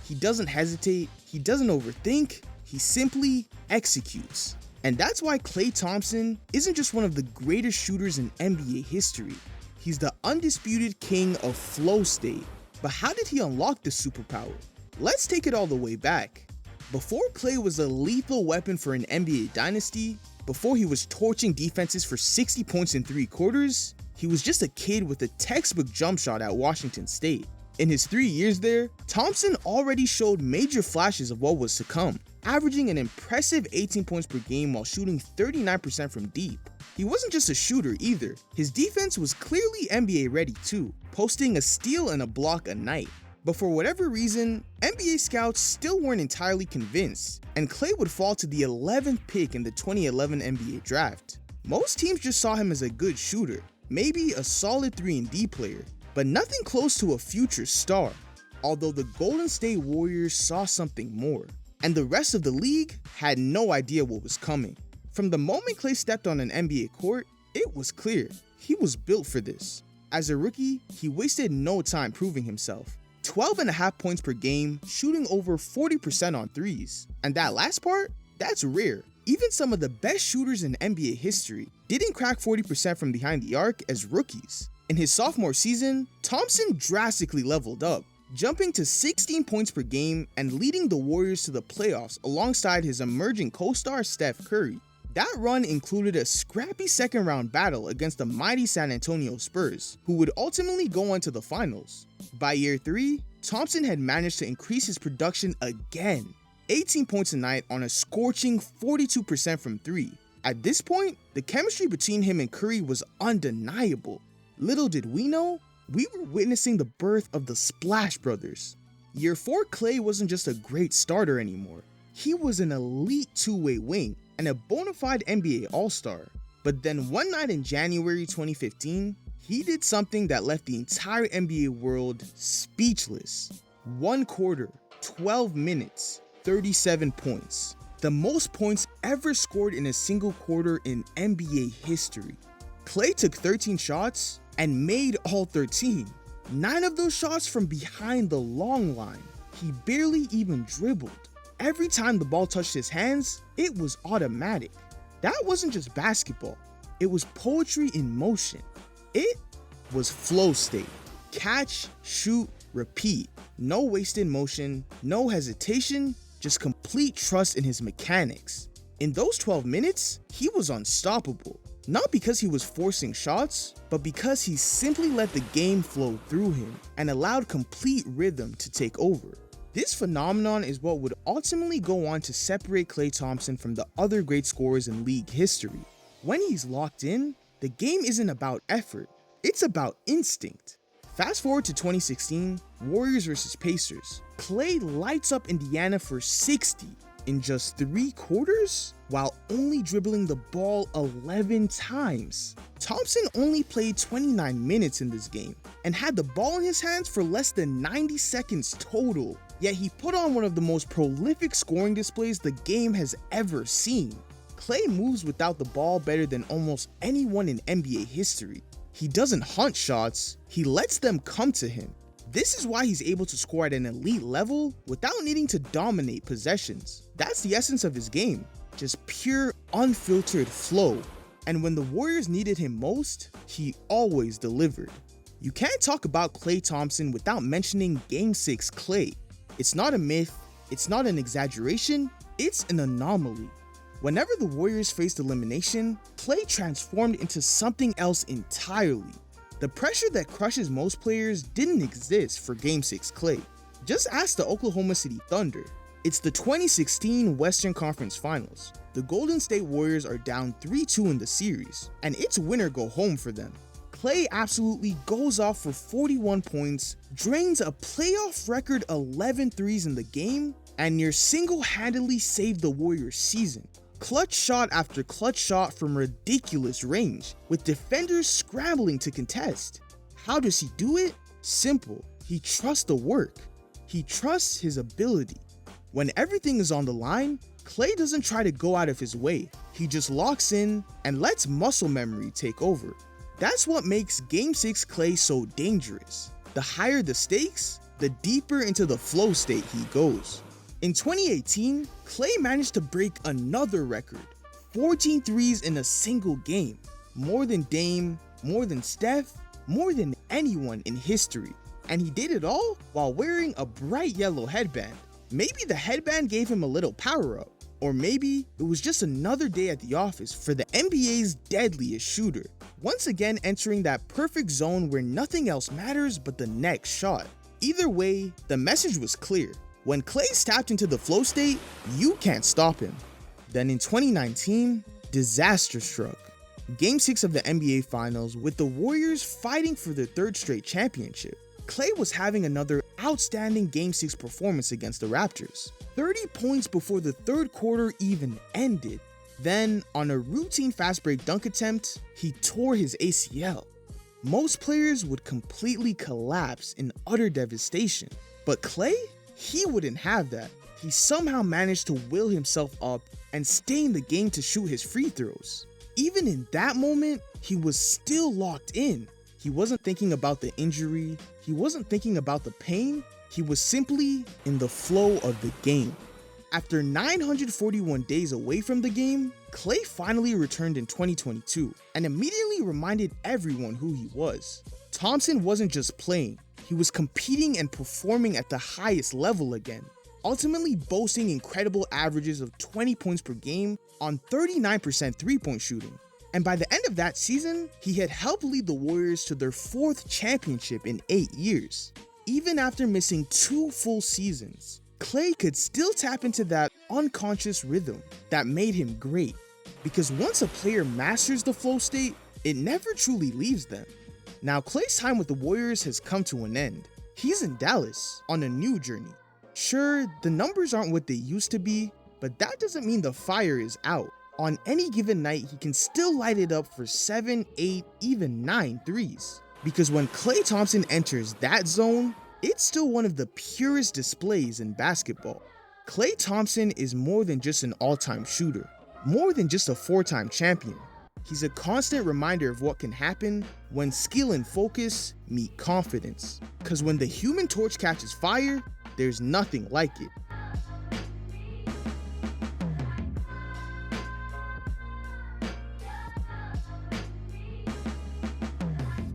He doesn't hesitate, he doesn't overthink, he simply executes. And that's why Klay Thompson isn't just one of the greatest shooters in NBA history. He's the undisputed king of flow state. But how did he unlock this superpower? Let's take it all the way back. Before Klay was a lethal weapon for an NBA dynasty, before he was torching defenses for 60 points in 3 quarters, he was just a kid with a textbook jump shot at Washington State. In his 3 years there, Thompson already showed major flashes of what was to come, averaging an impressive 18 points per game while shooting 39% from deep. He wasn't just a shooter either, his defense was clearly NBA ready too, posting a steal and a block a night. But for whatever reason, NBA scouts still weren't entirely convinced, and Klay would fall to the 11th pick in the 2011 NBA draft. Most teams just saw him as a good shooter, maybe a solid 3-and-D player, but nothing close to a future star. Although the Golden State Warriors saw something more, and the rest of the league had no idea what was coming. From the moment Klay stepped on an NBA court, it was clear he was built for this. As a rookie, he wasted no time proving himself. 12.5 points per game, shooting over 40% on threes. And that last part? That's rare. Even some of the best shooters in NBA history didn't crack 40% from behind the arc as rookies. In his sophomore season, Thompson drastically leveled up, jumping to 16 points per game and leading the Warriors to the playoffs alongside his emerging co-star Steph Curry. That run included a scrappy second-round battle against the mighty San Antonio Spurs, who would ultimately go on to the finals. By year 3, Thompson had managed to increase his production again, 18 points a night on a scorching 42% from 3. At this point, the chemistry between him and Curry was undeniable. Little did we know, we were witnessing the birth of the Splash Brothers. Year 4 Klay wasn't just a great starter anymore. He was an elite two-way wing and a bona fide NBA All-Star. But then one night in January 2015, he did something that left the entire NBA world speechless. 1 quarter, 12 minutes, 37 points. The most points ever scored in a single quarter in NBA history. Klay took 13 shots and made all 13. 9 of those shots from behind the long line. He barely even dribbled. Every time the ball touched his hands, it was automatic. That wasn't just basketball, it was poetry in motion. It was flow state. Catch, shoot, repeat. No wasted motion, no hesitation, just complete trust in his mechanics. In those 12 minutes, he was unstoppable. Not because he was forcing shots, but because he simply let the game flow through him and allowed complete rhythm to take over. This phenomenon is what would ultimately go on to separate Klay Thompson from the other great scorers in league history. When he's locked in, the game isn't about effort, it's about instinct. Fast forward to 2016, Warriors vs Pacers. Klay lights up Indiana for 60 in just 3 quarters while only dribbling the ball 11 times. Thompson only played 29 minutes in this game and had the ball in his hands for less than 90 seconds total. Yet he put on one of the most prolific scoring displays the game has ever seen. Klay moves without the ball better than almost anyone in NBA history. He doesn't hunt shots, he lets them come to him. This is why he's able to score at an elite level without needing to dominate possessions. That's the essence of his game, just pure, unfiltered flow. And when the Warriors needed him most, he always delivered. You can't talk about Klay Thompson without mentioning Game 6 Klay. It's not a myth, it's not an exaggeration, it's an anomaly. Whenever the Warriors faced elimination, Klay transformed into something else entirely. The pressure that crushes most players didn't exist for Game 6 Klay. Just ask the Oklahoma City Thunder. It's the 2016 Western Conference Finals. The Golden State Warriors are down 3-2 in the series, and it's win or go home for them. Klay absolutely goes off for 41 points, drains a playoff record 11 threes in the game, and near single-handedly saved the Warriors' season. Clutch shot after clutch shot from ridiculous range, with defenders scrambling to contest. How does he do it? Simple. He trusts the work. He trusts his ability. When everything is on the line, Klay doesn't try to go out of his way. He just locks in and lets muscle memory take over. That's what makes Game 6 Klay so dangerous. The higher the stakes, the the deeper into the flow state he goes. In 2018, Klay managed to break another record, 14 threes in a single game, more than Dame, more than Steph, more than anyone in history. And he did it all while wearing a bright yellow headband. Maybe the headband gave him a little power up, or maybe it was just another day at the office for the NBA's deadliest shooter, once again entering that perfect zone where nothing else matters but the next shot. Either way, the message was clear. When Klay tapped into the flow state, you can't stop him. Then in 2019, disaster struck. Game 6 of the NBA Finals, with the Warriors fighting for their third straight championship. Klay was having another outstanding Game 6 performance against the Raptors. 30 points before the third quarter even ended. Then, on a routine fast break dunk attempt, he tore his ACL. Most players would completely collapse in utter devastation. But Klay? He wouldn't have that. He somehow managed to will himself up and stay in the game to shoot his free throws. Even in that moment, he was still locked in. He wasn't thinking about the injury, he wasn't thinking about the pain, he was simply in the flow of the game. After 941 days away from the game, Klay finally returned in 2022 and immediately reminded everyone who he was. Thompson wasn't just playing, he was competing and performing at the highest level again, ultimately boasting incredible averages of 20 points per game on 39% three-point shooting. And by the end of that season, he had helped lead the Warriors to their 4th championship in 8 years. Even after missing 2 full seasons, Klay could still tap into that unconscious rhythm that made him great. Because once a player masters the flow state, it never truly leaves them. Now, Klay's time with the Warriors has come to an end. He's in Dallas on a new journey. Sure, the numbers aren't what they used to be, but that doesn't mean the fire is out. On any given night, he can still light it up for 7, 8, even 9 threes. Because when Klay Thompson enters that zone, it's still one of the purest displays in basketball. Klay Thompson is more than just an all-time shooter, more than just a 4-time champion. He's a constant reminder of what can happen when skill and focus meet confidence. Because when the human torch catches fire, there's nothing like it.